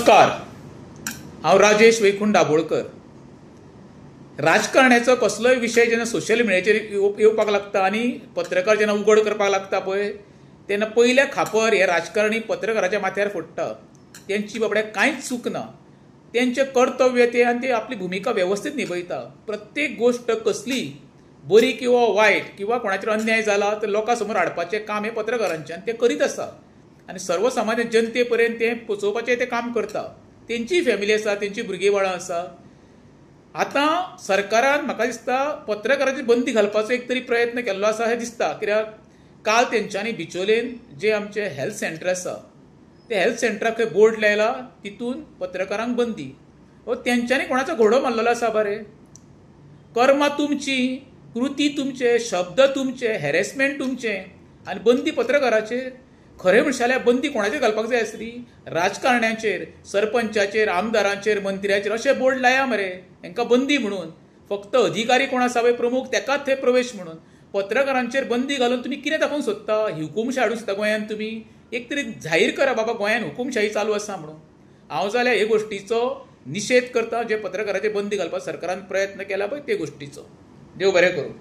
नमस्कार, हांव राजेश वैकुंठ दाबोळकर। राजकारणाचो कसलोय विशय जेन्ना सोशल मिडियाचेर येवपाक लागता आनी पत्रकार जेन्ना उघड करपाक लागता पळय, तेन्ना पयल्या खापर हे राजकारणी पत्रकाराच्या माथ्यार फोडटा। तेंची बाबड्या कांयच चूक ना, तेंचें कर्तव्य ते आनी ते आपली भुमिका वेवस्थीत निभयता। प्रत्येक गोष्ट कसली बरी किंवा वायट किंवा कोणाचेर अन्याय जाला तर लोकां समोर हाडपाचें काम हे पत्रकारांचें आनी ते करीत आसा आनी सर्वसामान्य जनते पर्यंत ते पोचोवपाचें ते काम करता। तेंची फॅमिली आसा, तेंची भुरगीं बाळां आसा। आतां सरकारान म्हाका दिसता पत्रकारांचेर बंदी घालपाचो एक तरी प्रयत्न केल्लो आसा अशें दिसता, कित्याक काल तेंच्यांनी बिचोलेन जे आमचे हेल्थ सेंटर आसा ते हेल्थ सेंटराक बोर्ड लायला, तितून पत्रकारांक बंदी। तेंच्यांनी कोणाचो घोडो मारलेलो आसा बरे? कर्मां तुमची, कृती तुमचे, शब्द तुमचे, हॅरेसमेंट तुमचे आनी बंदी पत्रकाराचेर। खरें म्हणशें जाल्यार बंदी कोणाचेर घालपाक जाय आसली? राजकारण्यांचेर, सरपंचाचेर, आमदारांचेर, मंत्र्याचेर अशे बोर्ड लाया मरे, हांकां बंदी म्हणून। फक्त अधिकारी कोण आसा पळय प्रमुख तेकाच थंय प्रवेश म्हणून। पत्रकारांचेर बंदी घालून तुमी कितें दाखोवंक सोदता? हुकुमशाही हाडूंक सोदता गोंयांत तुमी? एक तरी जाहीर करा बाबा गोंयांत हुकुमशाही चालू आसा म्हणून। हांव जाल्यार हे गोश्टीचो निशेध करता, जे पत्रकारांचेर बंदी घालपाक सरकारान प्रयत्न केला पळय ते गोश्टीचो। देव बरें करूं।